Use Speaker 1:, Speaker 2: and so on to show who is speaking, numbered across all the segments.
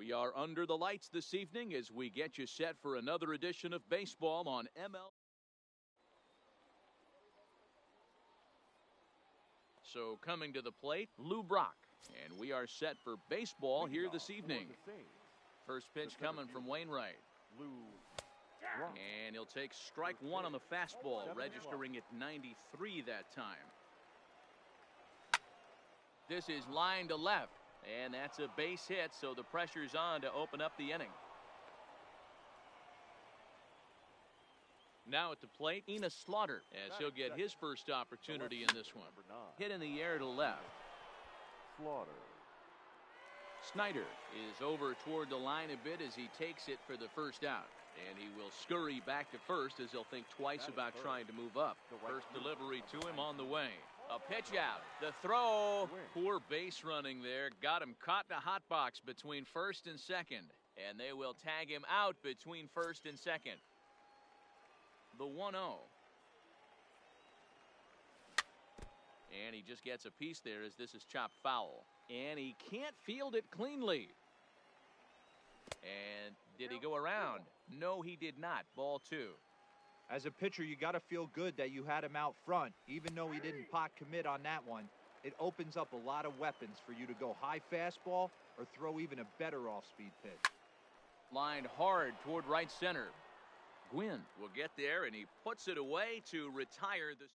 Speaker 1: We are under the lights this evening as we get you set for another edition of baseball on ML. So coming to the plate, Lou Brock. And we are set for baseball here this evening. First pitch coming from Wainwright. And he'll take strike one on the fastball, registering at 93 that time. This is line to left, and that's a base hit, so the pressure's on to open up the inning. Now at the plate, Enos Slaughter, as he'll get his first opportunity in this one. Hit in the air to left.
Speaker 2: Slaughter.
Speaker 1: Snyder is over toward the line a bit as he takes it for the first out. And he will scurry back to first as he'll think twice about trying to move up. First delivery to him on the way. A pitch out. The throw. Poor base running there. Got him caught in a hot box between first and second. And they will tag him out between first and second. The 1-0. And he just gets a piece there as this is chopped foul. And he can't field it cleanly. And did he go around? No, he did not. Ball 2.
Speaker 3: As a pitcher, you got to feel good that you had him out front. Even though he didn't pot commit on that one, it opens up a lot of weapons for you to go high fastball or throw even a better off-speed pitch.
Speaker 1: Lined hard toward right center. Gwynn will get there, and he puts it away to retire the.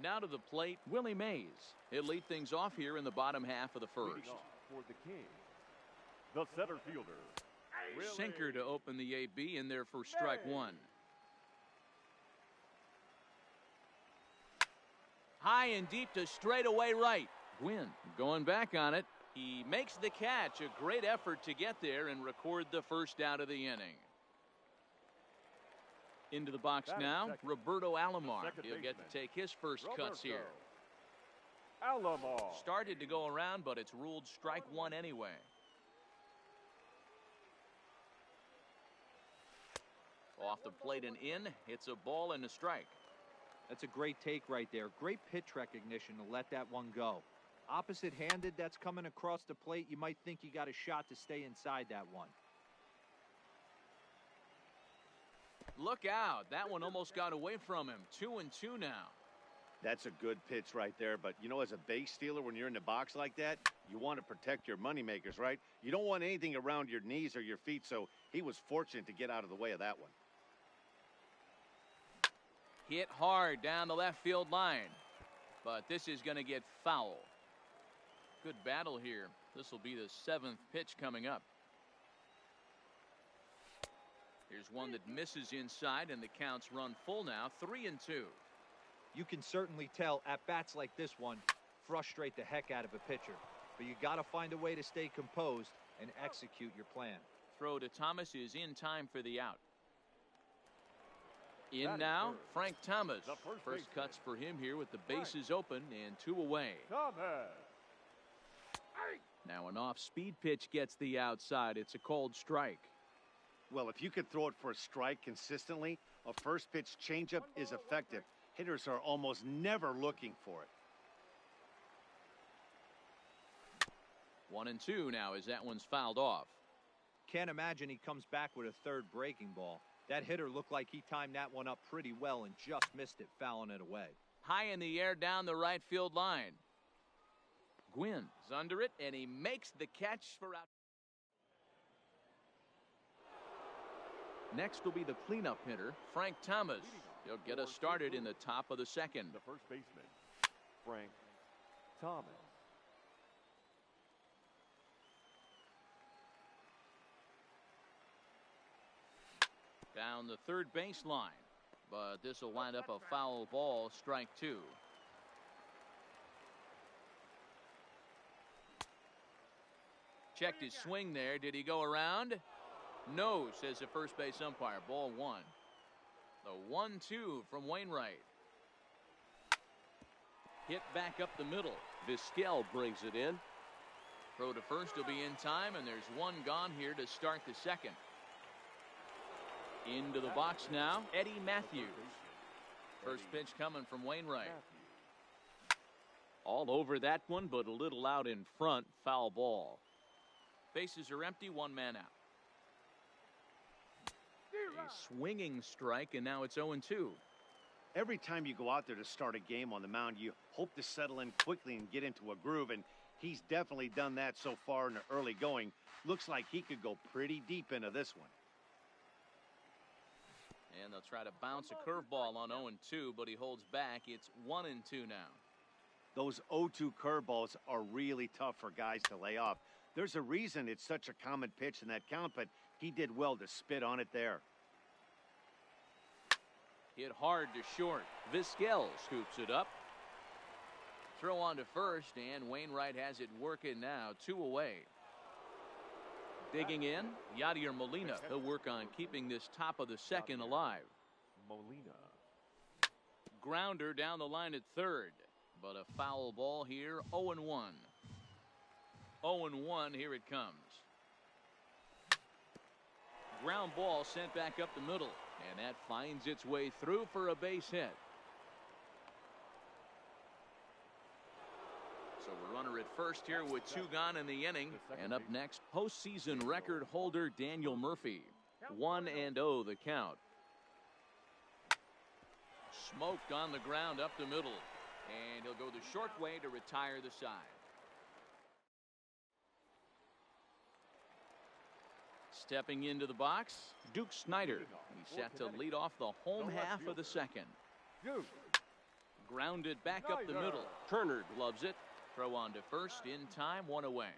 Speaker 1: Now to the plate, Willie Mays. He'll lead things off here in the bottom half of the first.
Speaker 2: For the King, the center fielder.
Speaker 1: Sinker to open the AB in there for strike one. High and deep to straightaway right. Gwynn going back on it. He makes the catch. A great effort to get there and record the first out of the inning. Into the box now, Roberto Alomar. He'll get to take his first cuts here.
Speaker 2: Alomar.
Speaker 1: Started to go around, but it's ruled strike one anyway. Off the plate and in, it's a ball and a strike.
Speaker 3: That's a great take right there. Great pitch recognition to let that one go. Opposite-handed that's coming across the plate, you might think you got a shot to stay inside that one.
Speaker 1: Look out. That one almost got away from him. 2-2 now.
Speaker 4: That's a good pitch right there, but you know, as a base stealer, when you're in the box like that, you want to protect your moneymakers, right? You don't want anything around your knees or your feet, so he was fortunate to get out of the way of that one.
Speaker 1: Hit hard down the left field line, but this is going to get foul. Good battle here. This will be the 7th pitch coming up. Here's one that misses inside, and the count's run full now, 3-2.
Speaker 3: You can certainly tell at-bats like this one frustrate the heck out of a pitcher. But you got to find a way to stay composed and execute your plan.
Speaker 1: Throw to Thomas is in time for the out. In now, Frank Thomas. First cuts for him here with the bases open and 2 away. Now an off-speed pitch gets the outside. It's a called strike.
Speaker 4: Well, if you could throw it for a strike consistently, a first pitch changeup is effective. Hitters are almost never looking for it.
Speaker 1: 1-2 now as that one's fouled off.
Speaker 3: Can't imagine he comes back with a third breaking ball. That hitter looked like he timed that one up pretty well and just missed it, fouling it away.
Speaker 1: High in the air down the right field line. Gwynn is under it, and he makes the catch for out. Next will be the cleanup hitter, Frank Thomas. He'll get us started in the top of the second.
Speaker 2: The first baseman, Frank Thomas.
Speaker 1: Down the third baseline, but this will wind up a foul ball, strike 2. Checked his swing there. Did he go around? No, says the first base umpire. Ball 1. The 1-2 from Wainwright. Hit back up the middle.
Speaker 5: Vizquel brings it in.
Speaker 1: Throw to first will be in time, and there's one gone here to start the second. Into the box now, Eddie Matthews. First pitch coming from Wainwright. All over that one, but a little out in front. Foul ball. Bases are empty, one man out. A swinging strike, and now it's 0-2.
Speaker 4: Every time you go out there to start a game on the mound, you hope to settle in quickly and get into a groove, and he's definitely done that so far in the early going. Looks like he could go pretty deep into this one.
Speaker 1: And they'll try to bounce a curveball on 0-2, but he holds back. It's 1-2 now.
Speaker 4: Those 0-2 curveballs are really tough for guys to lay off. There's a reason it's such a common pitch in that count, but he did well to spit on it there.
Speaker 1: Hit hard to short. Vizquel scoops it up. Throw on to first, and Wainwright has it working now. 2 away. Digging in, Yadier Molina. He'll work on keeping this top of the second alive.
Speaker 2: Molina.
Speaker 1: Grounder down the line at third, but a foul ball here. 0-1. 0-1, here it comes. Ground ball sent back up the middle, and that finds its way through for a base hit. So a runner at first here with 2 gone in the inning. And up next, postseason record holder Daniel Murphy. 1-0 the count. Smoked on the ground up the middle. And he'll go the short way to retire the side. Stepping into the box, Duke Snider. He's set to lead off the home half of the second. Grounded back up the middle. Turner gloves it. Throw on to first in time, 1 away.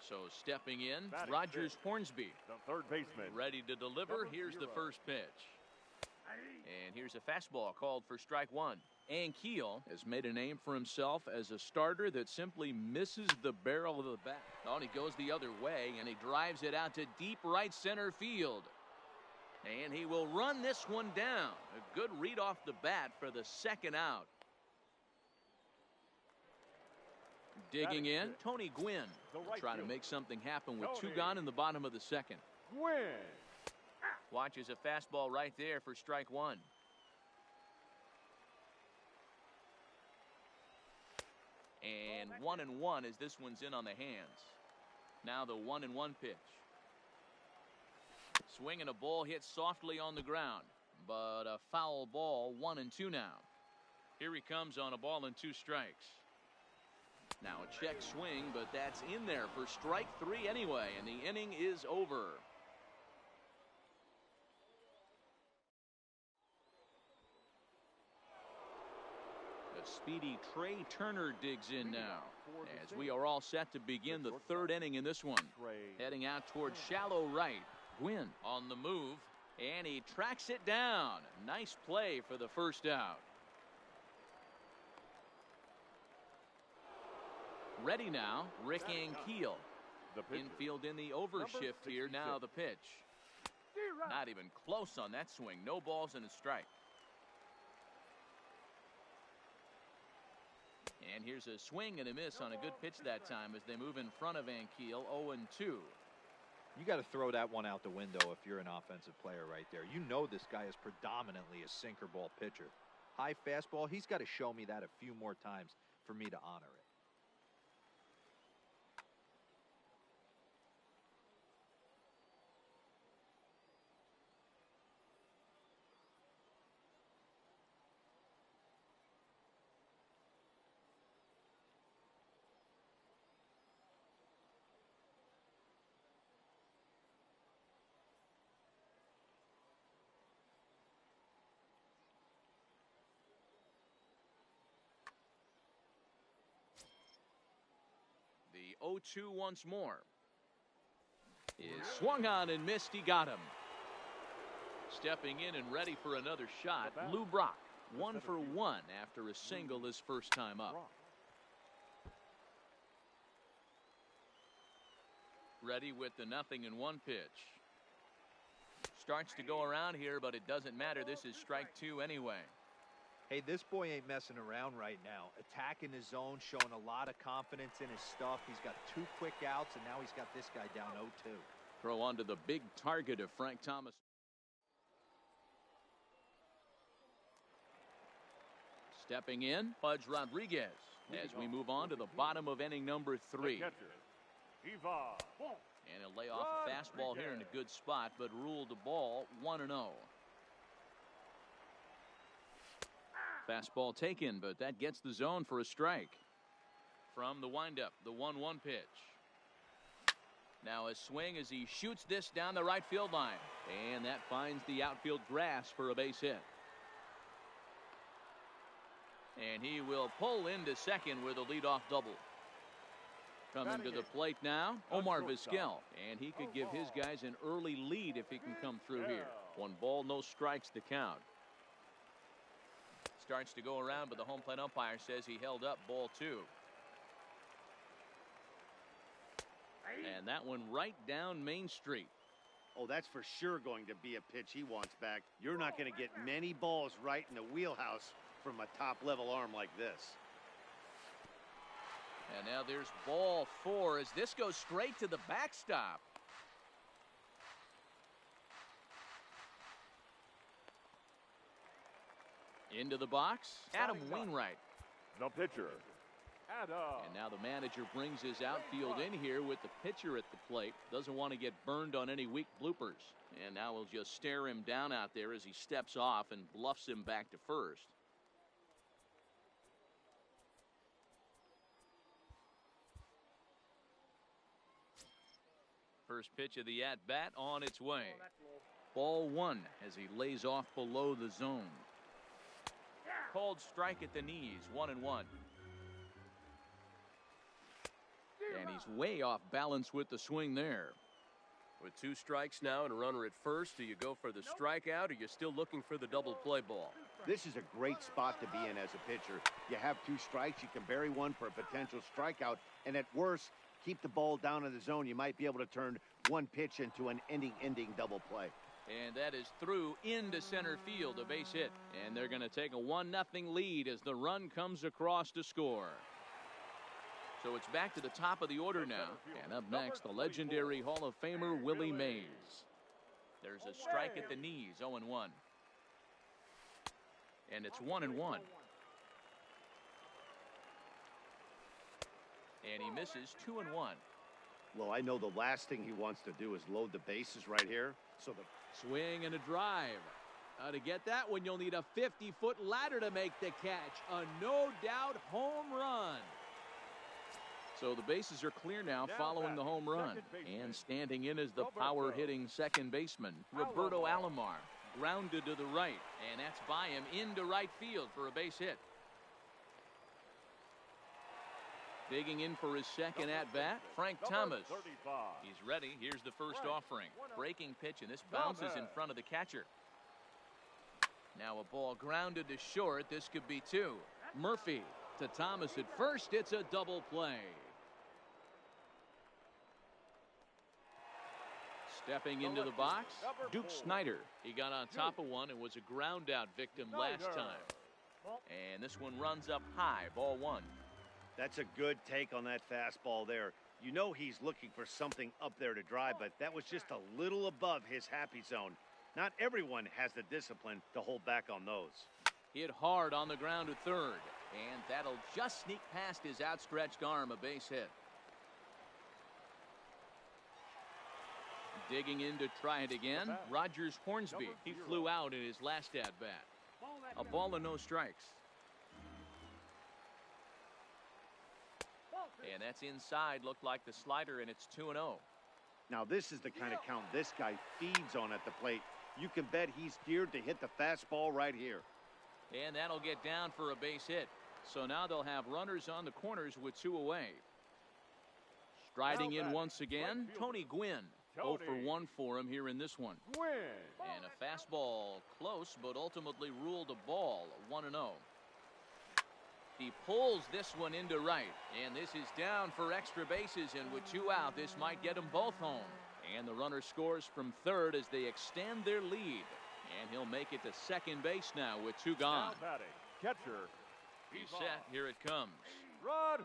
Speaker 1: So stepping in, Rogers Hornsby.
Speaker 2: The third baseman.
Speaker 1: Ready to deliver. Here's the first pitch. And here's a fastball called for strike 1. Ankiel has made a name for himself as a starter that simply misses the barrel of the bat. Oh, and he goes the other way, and he drives it out to deep right center field. And he will run this one down. A good read off the bat for the second out. Digging in, Tony Gwynn will try to make something happen with 2 gone in the bottom of the second.
Speaker 2: Gwynn.
Speaker 1: Watches a fastball right there for strike 1. And 1-1 as this one's in on the hands. Now the 1-1 pitch. Swinging a ball hit softly on the ground, but a foul ball. 1-2 now. Here he comes on a ball and 2 strikes. Now a check swing, but that's in there for strike 3 anyway, and the inning is over. The speedy Trey Turner digs in now, as we are all set to begin the 3rd inning in this one. Heading out towards shallow right. Gwynn on the move, and he tracks it down. Nice play for the first out. Ready now, Rick Ankiel. Infield in the overshift here. Now the pitch. Not even close on that swing. No balls and a strike. And here's a swing and a miss on a good pitch that time as they move in front of Ankiel. 0-2.
Speaker 3: You got to throw that one out the window if you're an offensive player right there. You know this guy is predominantly a sinker ball pitcher. High fastball, he's got to show me that a few more times for me to honor it.
Speaker 1: The 0-2 once more. Is swung on and missed. He got him. Stepping in and ready for another shot, Lou Brock. 1 for 1 after a single his first time up. Ready with the 0-1 pitch. Starts to go around here, but it doesn't matter. This is strike 2 anyway.
Speaker 3: Hey, this boy ain't messing around right now. Attacking his zone, showing a lot of confidence in his stuff. He's got 2 quick outs, and now he's got this guy down 0-2.
Speaker 1: Throw on to the big target of Frank Thomas. Stepping in, Pudge Rodriguez. as we move on to the bottom of inning number 3.
Speaker 2: Catcher, Eva.
Speaker 1: And he'll lay off a fastball here in a good spot, but ruled the ball 1-0. Fastball taken, but that gets the zone for a strike. From the windup, the 1-1 pitch. Now a swing as he shoots this down the right field line. And that finds the outfield grass for a base hit. And he will pull into second with a leadoff double. Coming to the plate now, Omar Vizquel. And he could give his guys an early lead if he can come through here. 1 ball, no strikes to count. Starts to go around, but the home plate umpire says he held up ball 2. And that one right down Main Street.
Speaker 4: Oh, that's for sure going to be a pitch he wants back. You're not going to get many balls right in the wheelhouse from a top-level arm like this.
Speaker 1: And now there's ball 4 as this goes straight to the backstop. Into the box, Adam Wainwright.
Speaker 2: The pitcher, Adam.
Speaker 1: And now the manager brings his outfield in here with the pitcher at the plate. Doesn't want to get burned on any weak bloopers. And now we'll just stare him down out there as he steps off and bluffs him back to first. First pitch of the at-bat on its way. Ball 1 as he lays off below the zone. Called strike at the knees, 1-1. And he's way off balance with the swing there.
Speaker 5: With 2 strikes now and a runner at first, do you go for the strikeout or you're still looking for the double play ball?
Speaker 4: This is a great spot to be in as a pitcher. You have 2 strikes, you can bury one for a potential strikeout, and at worst, keep the ball down in the zone. You might be able to turn one pitch into an ending double play.
Speaker 1: And that is through into center field, a base hit. And they're going to take a 1-0 lead as the run comes across to score. So it's back to the top of the order now. And up next, the legendary Hall of Famer Willie Mays. There's a strike at the knees, 0-1. And it's 1-1. And he misses 2-1.
Speaker 4: Well, I know the last thing he wants to do is load the bases right here. So the
Speaker 1: swing and a drive. To get that one, you'll need a 50-foot ladder to make the catch. A no-doubt home run. So the bases are clear now following the home run. And standing in is the power-hitting second baseman, Roberto Alomar. Grounded to the right, and that's by him into right field for a base hit. Digging in for his second at-bat, Frank Thomas. He's ready. Here's the first offering. Breaking pitch, and this bounces in front of the catcher. Now a ball grounded to short. This could be 2. Murphy to Thomas at first. It's a double play. Stepping into the box, Duke Snider. He got on top of one and was a ground-out victim last time. And this one runs up high, ball 1.
Speaker 4: That's a good take on that fastball there. You know he's looking for something up there to drive, but that was just a little above his happy zone. Not everyone has the discipline to hold back on those.
Speaker 1: Hit hard on the ground to third, and that'll just sneak past his outstretched arm, a base hit. Digging in to try it again, Rogers Hornsby. He flew out in his last at-bat. A ball and no strikes. And that's inside, looked like the slider, and it's 2-0.
Speaker 4: Now this is the kind of count this guy feeds on at the plate. You can bet he's geared to hit the fastball right here.
Speaker 1: And that'll get down for a base hit. So now they'll have runners on the corners with 2 away. Striding in once again, Tony Gwynn. 0 for 1 for him here in this one. And a fastball close, but ultimately ruled a ball, 1-0. He pulls this one into right, and this is down for extra bases, and with 2 out, this might get them both home. And the runner scores from third as they extend their lead. And he'll make it to second base now with 2 gone.
Speaker 2: Catcher.
Speaker 1: He's set. Here it comes.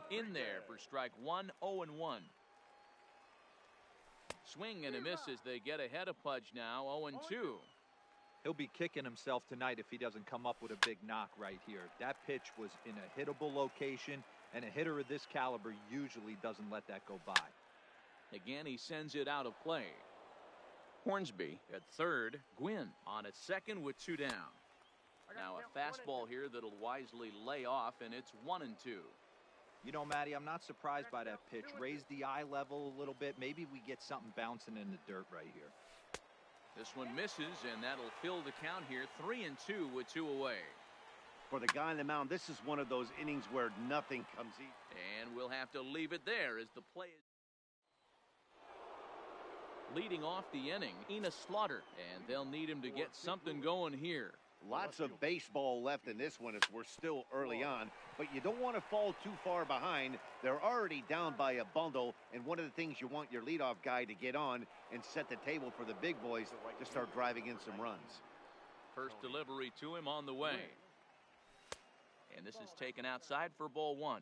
Speaker 1: In there for strike 1, 0-1. Swing and a miss as they get ahead of Pudge now, 0-2.
Speaker 3: He'll be kicking himself tonight if he doesn't come up with a big knock right here. That pitch was in a hittable location. And a hitter of this caliber usually doesn't let that go by.
Speaker 1: Again, he sends it out of play. Hornsby at third. Gwynn on at second with 2 down. Now a fastball here that'll wisely lay off, and it's 1-2.
Speaker 3: You know, Matty, I'm not surprised by that pitch. Raise the eye level a little bit. Maybe we get something bouncing in the dirt right here.
Speaker 1: This one misses, and that'll fill the count here. 3-2 with 2 away.
Speaker 4: For the guy on the mound, this is one of those innings where nothing comes easy.
Speaker 1: And we'll have to leave it there as the play is leading off the inning. Enos Slaughter, and they'll need him to get something going here.
Speaker 4: Lots of baseball left in this one as we're still early on, but you don't want to fall too far behind. They're already down by a bundle, and one of the things you want your leadoff guy to get on and set the table for the big boys to start driving in some runs.
Speaker 1: First delivery to him on the way. And this is taken outside for ball 1.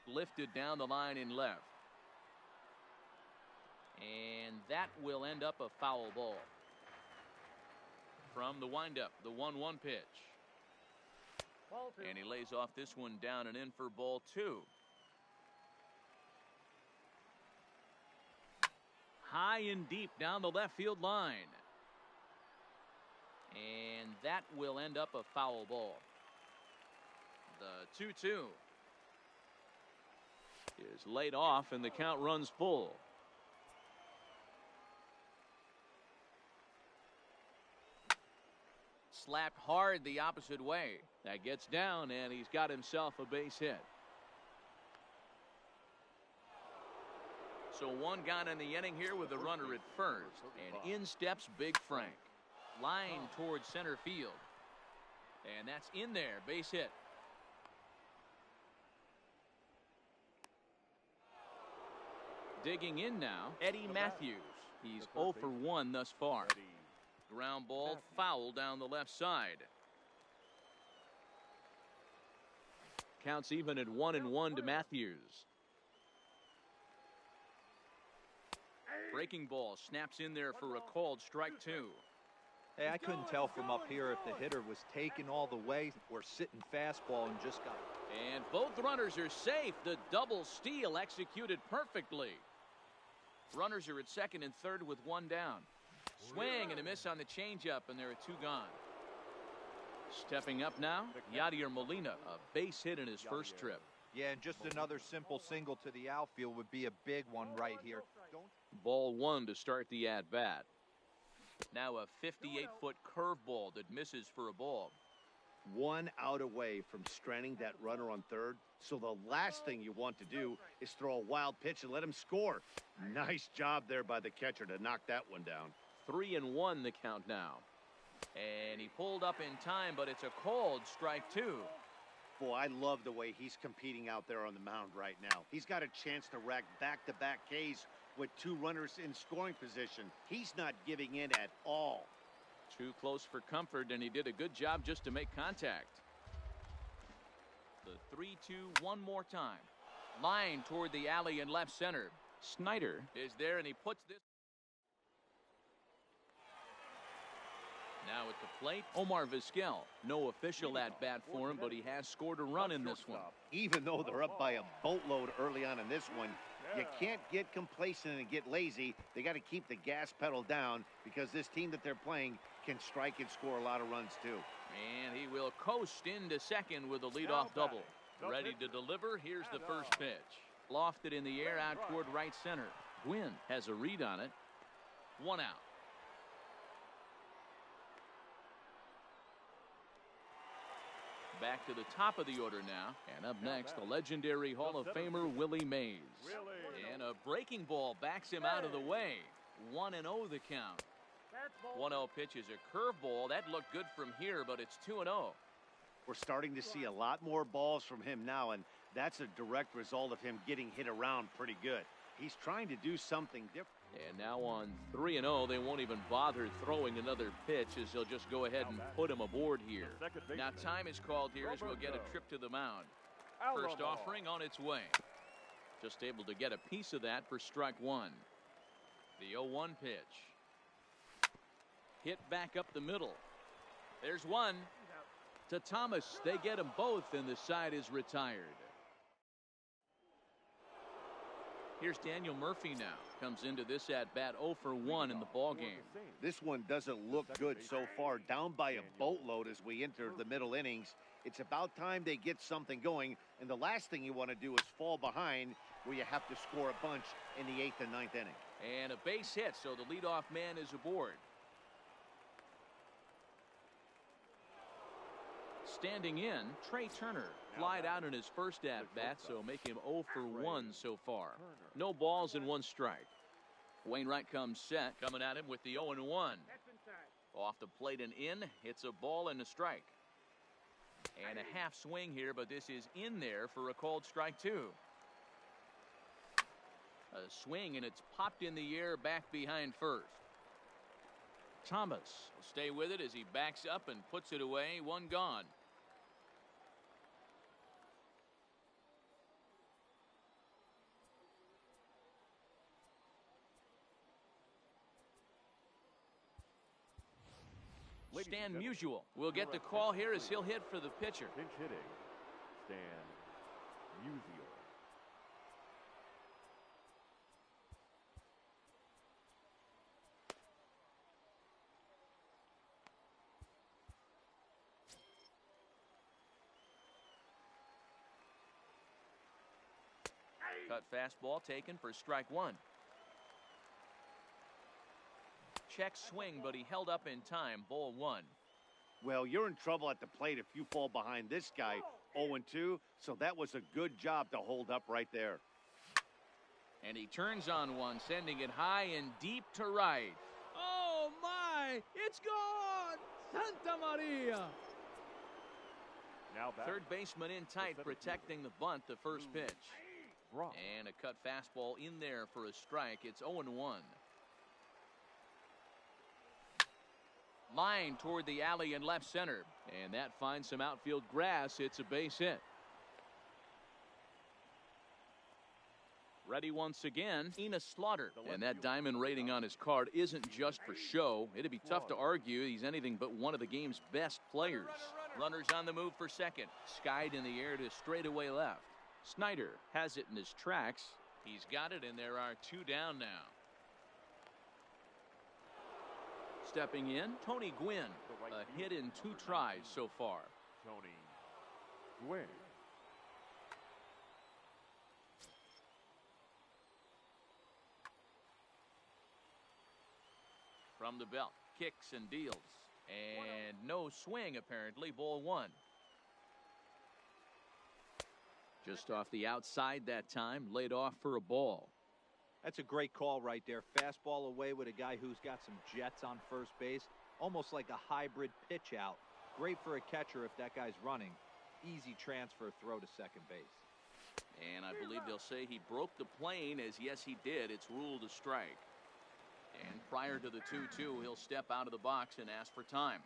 Speaker 1: Lifted down the line in left. And that will end up a foul ball. From the windup, the 1-1 pitch. And he lays off this one down and in for ball 2. High and deep down the left field line. And that will end up a foul ball. The 2-2 is laid off, and the count runs full. Slapped hard the opposite way. That gets down, and he's got himself a base hit. So one gone in the inning here with a runner at first. And in steps Big Frank. Line towards center field. And that's in there. Base hit. Digging in now, Eddie Matthews. He's 0 for 1 thus far. Ground ball foul down the left side. Counts even at 1-1 to Matthews. Breaking ball snaps in there for a called strike 2.
Speaker 3: Hey, I couldn't tell from up here if the hitter was taking all the way or sitting fastball and just got it.
Speaker 1: And both runners are safe. The double steal executed perfectly. Runners are at second and third with 1 down. Swing and a miss on the changeup, and there are 2 gone. Stepping up now, Yadier Molina, a base hit in his first trip.
Speaker 3: Yeah, and just another simple single to the outfield would be a big one right here.
Speaker 1: Ball 1 to start the at-bat. Now a 58-foot curveball that misses for a ball.
Speaker 4: 1 out away from stranding that runner on third. So the last thing you want to do is throw a wild pitch and let him score. Nice job there by the catcher to knock that one down.
Speaker 1: 3-1 the count now. And he pulled up in time, but it's a called strike 2.
Speaker 4: Boy, I love the way he's competing out there on the mound right now. He's got a chance to rack back-to-back Ks with 2 runners in scoring position. He's not giving in at all.
Speaker 1: Too close for comfort, and he did a good job just to make contact. The 3-2 one more time. Line toward the alley in left center. Snyder is there, and he puts this. Now at the plate, Omar Vizquel. No official at-bat for him, but he has scored a run in this one.
Speaker 4: Even though they're up by a boatload early on in this one, you can't get complacent and get lazy. They got to keep the gas pedal down because this team that they're playing can strike and score a lot of runs too.
Speaker 1: And he will coast into second with a leadoff double. Ready to deliver. Here's the first pitch. Lofted in the air out toward right center. Gwynn has a read on it. 1 out. Back to the top of the order now. And up next, the legendary Hall of Famer Willie Mays. And a breaking ball backs him out of the way. 1-0 the count. 1-0 pitch is a curveball. That looked good from here, but it's 2-0.
Speaker 4: We're starting to see a lot more balls from him now, and that's a direct result of him getting hit around pretty good. He's trying to do something different.
Speaker 1: And now on 3-0, they won't even bother throwing another pitch as they'll just go ahead and put him aboard here. Now time is called here as we'll get a trip to the mound. First offering on its way. Just able to get a piece of that for strike 1. The 0-1 pitch. Hit back up the middle. There's one to Thomas. They get them both, and the side is retired. Here's Daniel Murphy now. Comes into this at-bat 0 for 1 in the ballgame.
Speaker 4: This one doesn't look good so far. Down by a boatload as we enter the middle innings. It's about time they get something going, and the last thing you want to do is fall behind where you have to score a bunch in the 8th and 9th inning.
Speaker 1: And a base hit, so the leadoff man is aboard. Standing in, Trey Turner flied out in his first at-bat, so make him 0 for 1 so far. No balls and 1 strike. Wainwright comes set, coming at him with the 0-1. Off the plate and in, hits a ball and a strike. And a half swing here, but this is in there for a called strike 2. A swing, and it's popped in the air back behind first. Thomas will stay with it as he backs up and puts it away. 1 gone. Stan Musial will get the call here as he'll hit for the pitcher.
Speaker 2: Pinch hitting, Stan Musial.
Speaker 1: Cut fastball taken for strike 1. Check swing, but he held up in time. Ball 1.
Speaker 4: Well, you're in trouble at the plate if you fall behind this guy 0-2, so that was a good job to hold up right there.
Speaker 1: And he turns on one, sending it high and deep to right. Oh, my! It's gone! Santa Maria!
Speaker 2: Now
Speaker 1: Third baseman in tight, protecting the bunt, the first pitch.
Speaker 2: Brock.
Speaker 1: And a cut fastball in there for a strike. It's 0-1. Line toward the alley in left center. And that finds some outfield grass. It's a base hit. Ready once again, Enos Slaughter. And that diamond rating on his card isn't just for show. It'd be tough to argue he's anything but one of the game's best players. Runners on the move for second. Skied in the air to straightaway left. Snyder has it in his tracks. He's got it, and there are 2 down now. Stepping in, Tony Gwynn. A hit in 2 tries so far.
Speaker 2: Tony Gwynn.
Speaker 1: From the belt, kicks and deals. And no swing, apparently. Ball 1. Just off the outside that time, laid off for a ball.
Speaker 3: That's a great call right there. Fastball away with a guy who's got some jets on first base. Almost like a hybrid pitch out. Great for a catcher if that guy's running. Easy transfer throw to second base.
Speaker 1: And I believe they'll say he broke the plane, as yes he did. It's ruled a strike. And prior to the 2-2, he'll step out of the box and ask for time.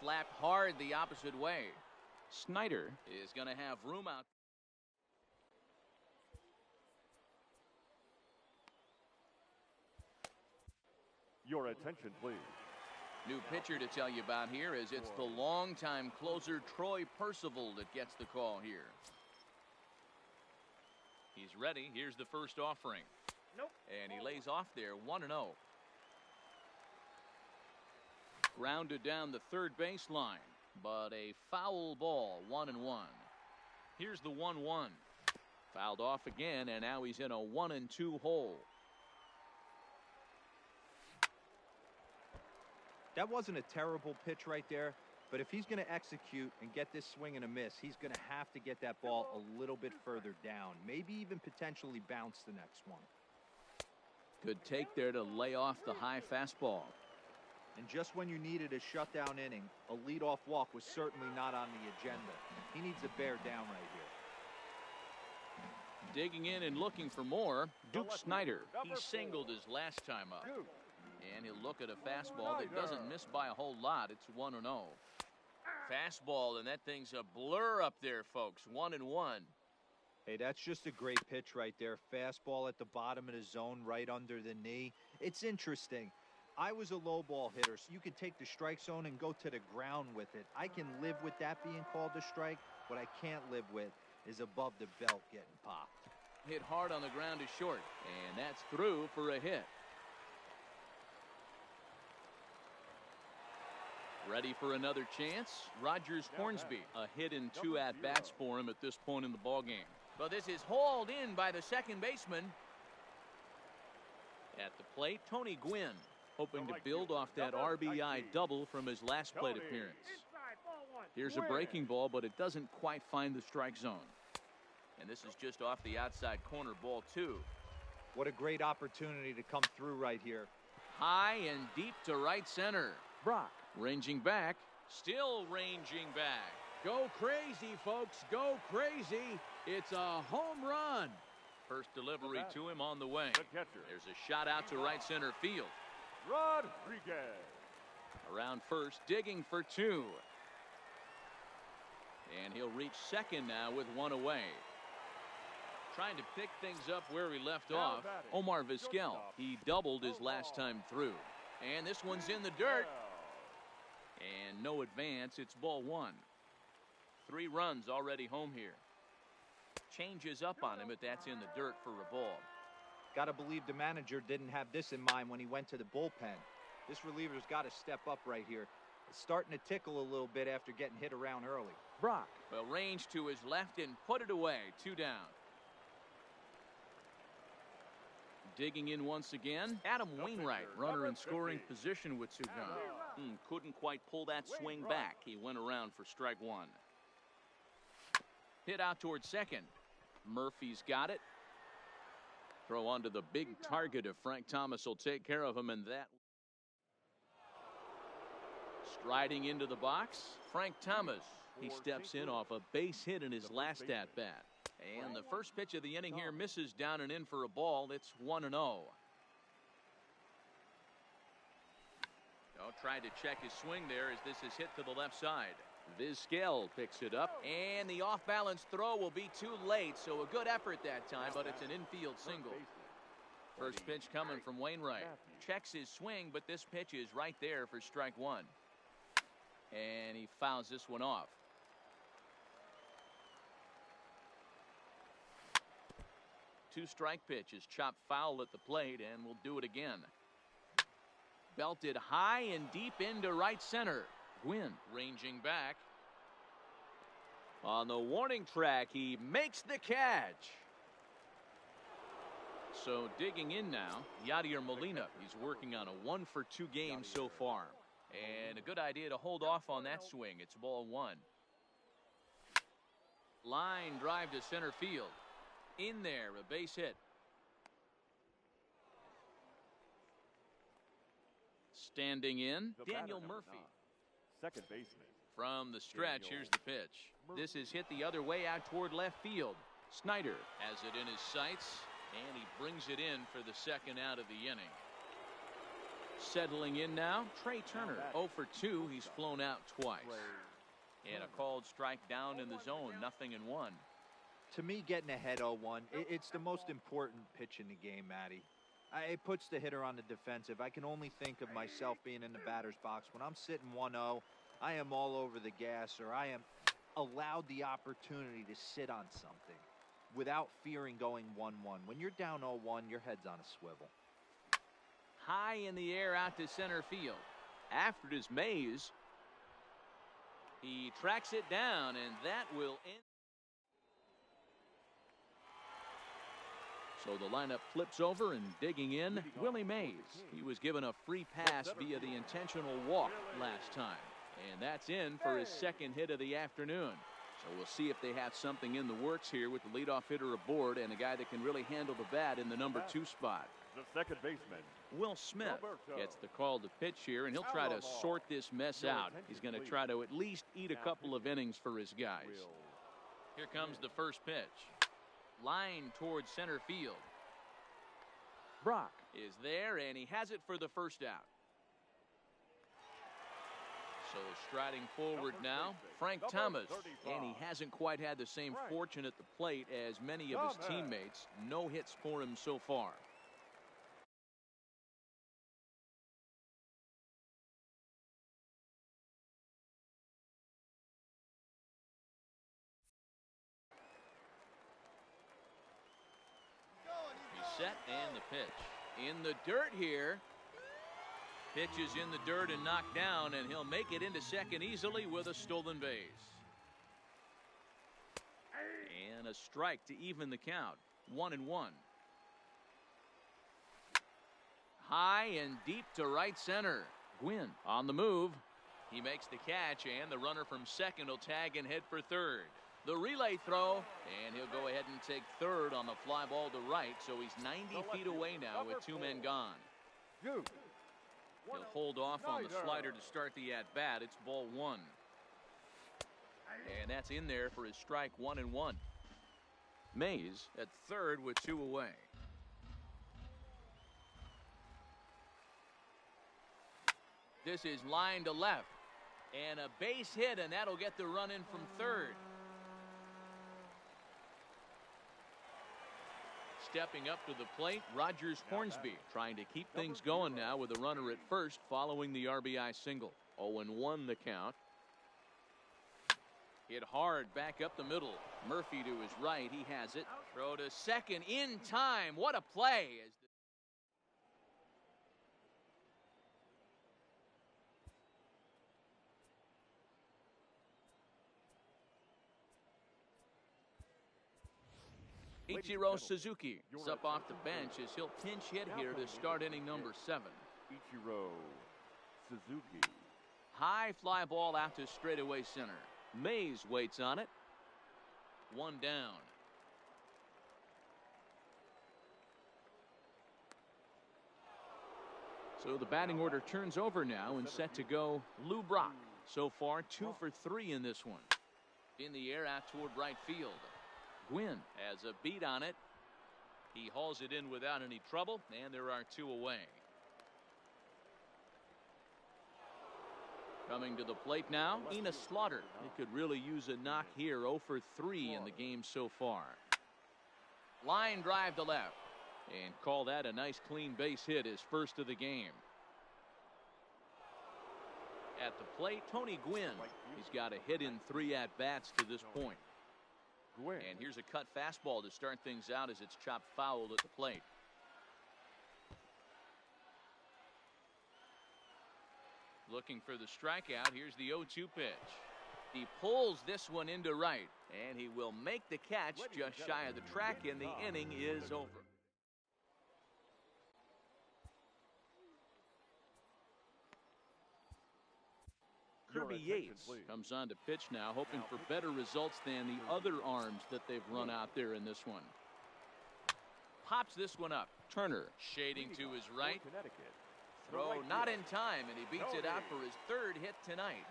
Speaker 1: Slapped hard the opposite way. Snyder is going to have room out.
Speaker 2: Your attention, please.
Speaker 1: New pitcher to tell you about here is it's the longtime closer Troy Percival that gets the call here. He's ready. Here's the first offering.
Speaker 6: Nope.
Speaker 1: And he lays off there 1-0. Grounded down the third baseline, but a foul ball. 1-1. Here's the 1-1. Fouled off again, and now he's in a 1-2 hole.
Speaker 3: That wasn't a terrible pitch right there, but if he's going to execute and get this swing and a miss, he's going to have to get that ball a little bit further down, maybe even potentially bounce the next one.
Speaker 1: Good take there to lay off the high fastball.
Speaker 3: And just when you needed a shutdown inning, a leadoff walk was certainly not on the agenda. He needs to bear down right here.
Speaker 1: Digging in and looking for more, Duke Snyder. He singled his last time up. And he'll look at a fastball that doesn't miss by a whole lot. It's 1-0. Fastball, and that thing's a blur up there, folks. 1-1.
Speaker 3: Hey, that's just a great pitch right there. Fastball at the bottom of the zone, right under the knee. It's interesting. I was a low ball hitter, so you could take the strike zone and go to the ground with it. I can live with that being called a strike. What I can't live with is above the belt getting popped.
Speaker 1: Hit hard on the ground to short, and that's through for a hit. Ready for another chance? Rogers Hornsby. A hit and 2 at-bats for him at this point in the ballgame. Well, this is hauled in by the second baseman. At the plate, Tony Gwynn, hoping to build off that RBI double from his last plate appearance. Here's a breaking ball, but it doesn't quite find the strike zone. And this is just off the outside corner, ball 2.
Speaker 3: What a great opportunity to come through right here.
Speaker 1: High and deep to right center.
Speaker 2: Brock.
Speaker 1: Ranging back. Still ranging back. Go crazy, folks. Go crazy. It's a home run. First delivery to him on the way.
Speaker 2: The catcher.
Speaker 1: There's a shot out to right center field.
Speaker 2: Rodriguez.
Speaker 1: Around first, digging for 2. And he'll reach second now with 1 away. Trying to pick things up where he left off, Omar Vizquel. He doubled his last time through. And this one's in the dirt. And no advance. It's ball 1. 3 runs already home here. Changes up on him, but that's in the dirt for a ball.
Speaker 3: Got to believe the manager didn't have this in mind when he went to the bullpen. This reliever's got to step up right here. It's starting to tickle a little bit after getting hit around early.
Speaker 2: Brock.
Speaker 1: Well, range to his left and put it away. 2 down. Digging in once again, Adam Wainwright, runner in scoring position with 2 gone. Couldn't quite pull that swing back. He went around for strike 1. Hit out towards second. Murphy's got it. Throw onto the big target if Frank Thomas will take care of him, and that. Striding into the box, Frank Thomas. He steps in off a base hit in his last at-bat. And the first pitch of the inning here misses down and in for a ball. It's 1-0. Tried to check his swing there as this is hit to the left side. Vizquel picks it up, and the off-balance throw will be too late, so a good effort that time, but it's an infield single. First pitch coming from Wainwright. Checks his swing, but this pitch is right there for strike 1. And he fouls this one off. Two-strike pitch is chopped foul at the plate, and we'll do it again. Belted high and deep into right center. Gwynn ranging back. On the warning track, he makes the catch. So digging in now, Yadier Molina. He's working on a 1-for-2 game so far. And a good idea to hold off on that swing. It's ball 1. Line drive to center field. In there, a base hit. Standing in, Daniel Murphy.
Speaker 2: Second baseman.
Speaker 1: From the stretch, here's the pitch. This is hit the other way out toward left field. Snyder has it in his sights, and he brings it in for the second out of the inning. Settling in now, Trey Turner, 0 for 2. He's flown out twice. And a called strike down in the zone, 0-1.
Speaker 3: To me, getting ahead 0-1, it's the most important pitch in the game, Matty. It puts the hitter on the defensive. I can only think of myself being in the batter's box. When I'm sitting 1-0, I am all over the gas, or I am allowed the opportunity to sit on something without fearing going 1-1. When you're down 0-1, your head's on a swivel.
Speaker 1: High in the air out to center field. After it is Mays. He tracks it down, and that will end. So the lineup flips over, and digging in, Willie Mays. He was given a free pass via the intentional walk last time. And that's in for his second hit of the afternoon. So we'll see if they have something in the works here with the leadoff hitter aboard and a guy that can really handle the bat in the number 2 spot.
Speaker 2: The second baseman.
Speaker 1: Will Smith gets the call to pitch here, and he'll try to sort this mess out. He's going to try to at least eat a couple of innings for his guys. Here comes the first pitch. Line towards center field. Brock is there, and he has it for the first out. So striding forward now, Frank Thomas. And he hasn't quite had the same fortune at the plate as many of his teammates. No hits for him so far. He's set and the pitch. In the dirt here. Pitch is in the dirt and knocked down, and he'll make it into second easily with a stolen base. And a strike to even the count. 1-1. High and deep to right center. Gwynn on the move. He makes the catch, and the runner from second will tag and head for third. The relay throw, and he'll go ahead and take third on the fly ball to right, so he's 90 feet away now with two men gone. He'll hold off on the slider to start the at-bat. It's ball one. And that's in there for his strike. 1-1. Mays at third with two away. This is line to left. And a base hit, and that'll get the run in from third. Stepping up to the plate, Rogers Hornsby trying to keep things going now with a runner at first following the RBI single. 0-1 the count. Hit hard back up the middle. Murphy to his right. He has it. Throw to second in time. What a play. Ichiro Suzuki is up off the bench as he'll pinch hit here to start inning number 7.
Speaker 2: Ichiro Suzuki.
Speaker 1: High fly ball out to straightaway center. Mays waits on it. One down. So the batting order turns over now and set to go Lou Brock. So far 2 for 3 in this one. In the air out toward right field. Gwynn has a beat on it. He hauls it in without any trouble, and there are 2 away. Coming to the plate now, Enos Slaughter. He could really use a knock here. 0 for 3 in the game so far. Line drive to left. And call that a nice clean base hit, his first of the game. At the plate, Tony Gwynn. He's got a hit in 3 at-bats to this point. And here's a cut fastball to start things out as it's chopped foul at the plate. Looking for the strikeout. Here's the 0-2 pitch. He pulls this one into right, and he will make the catch just shy of the track, and the inning is over. Kirby Yates comes on to pitch now, hoping for better results than the other arms that they've run out there in this one. Pops this one up. Turner shading to his right. Throw not in time, and he beats it out for his 3rd hit tonight.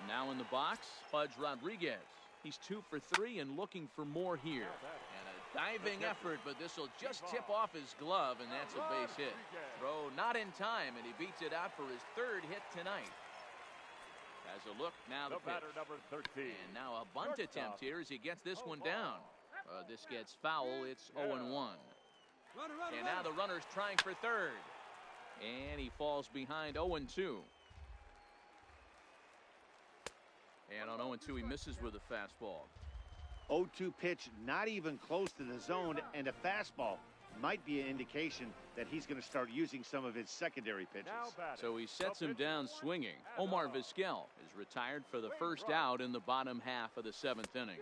Speaker 1: Now in the box, Pudge Rodriguez. He's 2 for 3 and looking for more here. And a diving effort, but this will just tip off his glove, and that's a base hit. Throw not in time, and he beats it out for his 3rd hit tonight. As a look, now the
Speaker 2: batter number 13.
Speaker 1: And now a bunt attempt here as he gets this one down. This gets foul. It's 0-1. And now the runner's trying for third. And he falls behind 0-2. And on 0-2, he misses with a fastball.
Speaker 4: 0-2 pitch, not even close to the zone, and a fastball might be an indication that he's going to start using some of his secondary pitches.
Speaker 1: So he sets him down swinging. Omar Vizquel is retired for the first out in the bottom half of the 7th inning.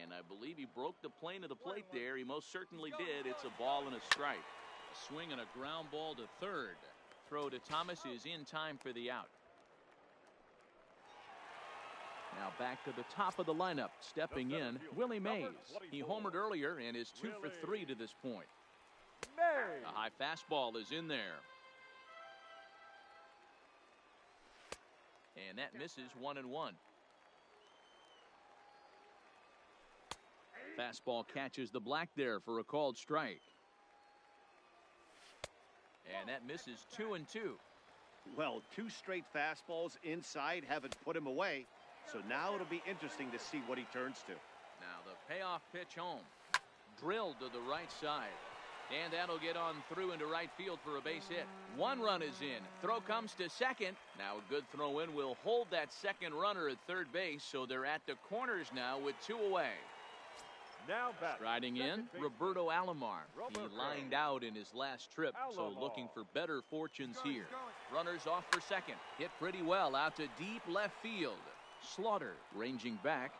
Speaker 1: And I believe he broke the plane of the plate there. He most certainly did. It's a ball and a strike. A swing and a ground ball to third. Throw to Thomas is in time for the out. Now back to the top of the lineup. Stepping in, Willie Mays. He homered earlier and is 2 for 3 to this point. A high fastball is in there. And that misses 1-1. Fastball catches the black there for a called strike. And that misses 2-2.
Speaker 4: Well, 2 straight fastballs inside haven't put him away. So now it'll be interesting to see what he turns to.
Speaker 1: Now the payoff pitch home. Drilled to the right side. And that'll get on through into right field for a base hit. 1 run is in. Throw comes to second. Now a good throw in will hold that second runner at third base. So they're at the corners now with 2 away.
Speaker 2: Now back.
Speaker 1: Striding in, Roberto Alomar. He lined out in his last trip, so looking for better fortunes here. Runners off for second. Hit pretty well out to deep left field. Slaughter ranging back,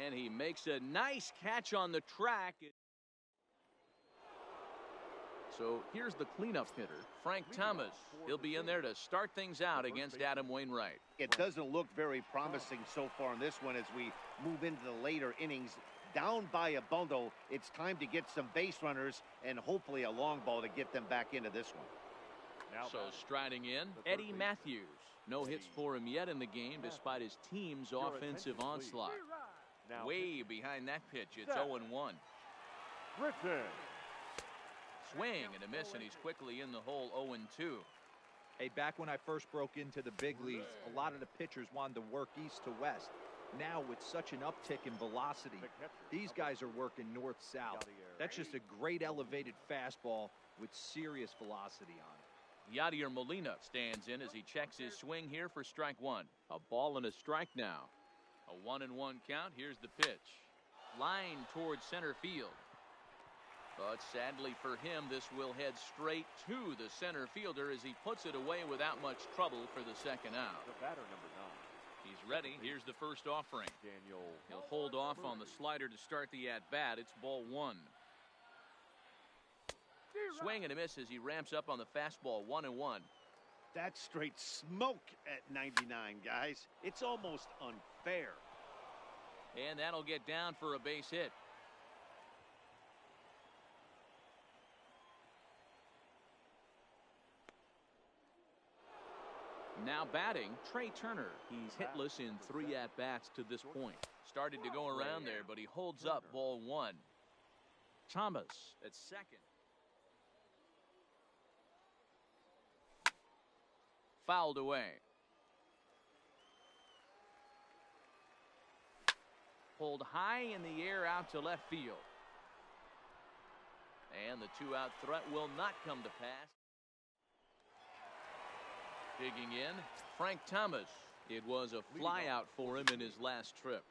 Speaker 1: and he makes a nice catch on the track. So here's the cleanup hitter, Frank Thomas. He'll be in there to start things out against Adam Wainwright.
Speaker 4: It doesn't look very promising so far in this one as we move into the later innings. Down by a bundle, it's time to get some base runners and hopefully a long ball to get them back into this one.
Speaker 1: So striding in, Eddie Matthews. No hits for him yet in the game despite his team's offensive onslaught. Way behind that pitch, it's 0-1.
Speaker 2: Griffin.
Speaker 1: Swing and a miss, and he's quickly in the hole 0-2.
Speaker 3: Hey, back when I first broke into the big leagues, a lot of the pitchers wanted to work east to west. Now, with such an uptick in velocity, these guys are working north-south. That's just a great elevated fastball with serious velocity on it.
Speaker 1: Yadier Molina stands in as he checks his swing here for strike 1. A ball and a strike now. A 1-1 count. Here's the pitch. Line towards center field. But sadly for him, this will head straight to the center fielder as he puts it away without much trouble for the second out.
Speaker 2: The batter, number 9.
Speaker 1: He's ready. Here's the first offering. He'll hold off on the slider to start the at-bat. It's ball 1. Swing and a miss as he ramps up on the fastball. 1-1.
Speaker 4: That's straight smoke at 99, guys. It's almost unfair.
Speaker 1: And that'll get down for a base hit. Now batting, Trey Turner. He's hitless in 3 at-bats to this point. Started to go around there, but he holds up ball 1. Thomas at second. Fouled away. Pulled high in the air out to left field. And the 2-out threat will not come to pass. Digging in, Frank Thomas. It was a flyout for him in his last trip.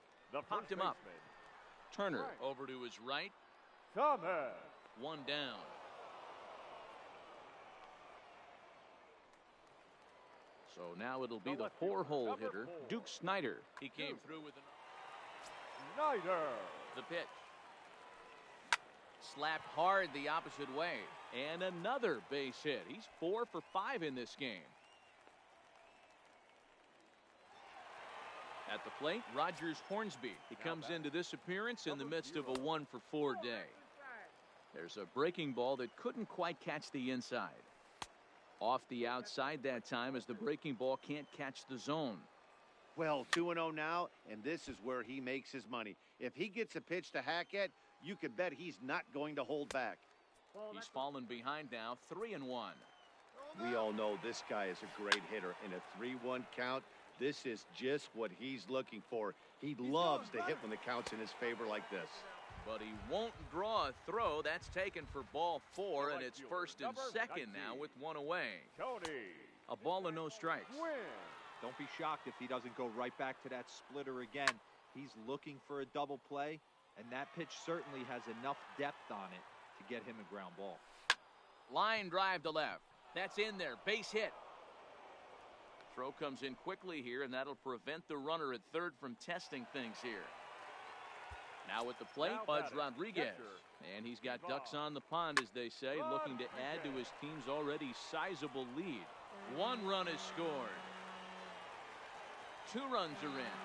Speaker 1: Popped him up. Turner over to his right.
Speaker 2: Thomas.
Speaker 1: 1 down. So now it'll be the 4-hole hitter, Duke Snider. He came through with
Speaker 2: Snider.
Speaker 1: The pitch. Slapped hard the opposite way. And another base hit. He's 4 for 5 in this game. At the plate, Rogers Hornsby. He comes into this appearance in the midst of a 1-for-4 day. There's a breaking ball that couldn't quite catch the inside. Off the outside that time as the breaking ball can't catch the zone.
Speaker 4: Well, 2-0 now, and this is where he makes his money. If he gets a pitch to Hackett, you can bet he's not going to hold back.
Speaker 1: He's fallen behind now, 3-1.
Speaker 4: We all know this guy is a great hitter. In a 3-1 count, this is just what he's looking for. He loves to hit when the count's in his favor like this.
Speaker 1: But he won't draw a throw. That's taken for ball 4, and it's first and second now with 1 away. A ball and no strikes.
Speaker 3: Don't be shocked if he doesn't go right back to that splitter again. He's looking for a double play, and that pitch certainly has enough depth on it to get him a ground ball.
Speaker 1: Line drive to left. That's in there. Base hit. Throw comes in quickly here, and that'll prevent the runner at third from testing things here. Now at the plate, Buds Rodriguez. And he's got ducks on the pond, as they say, looking to add to his team's already sizable lead. 1 run is scored. 2 runs are in.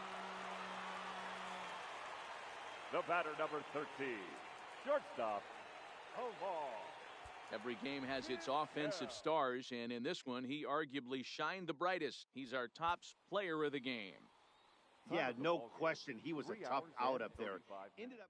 Speaker 2: The batter, number 13, shortstop, Omar.
Speaker 1: Every game has its offensive stars, and in this one, he arguably shined the brightest. He's our top player of the game.
Speaker 4: Yeah, no question. He was a tough out up there. Ended up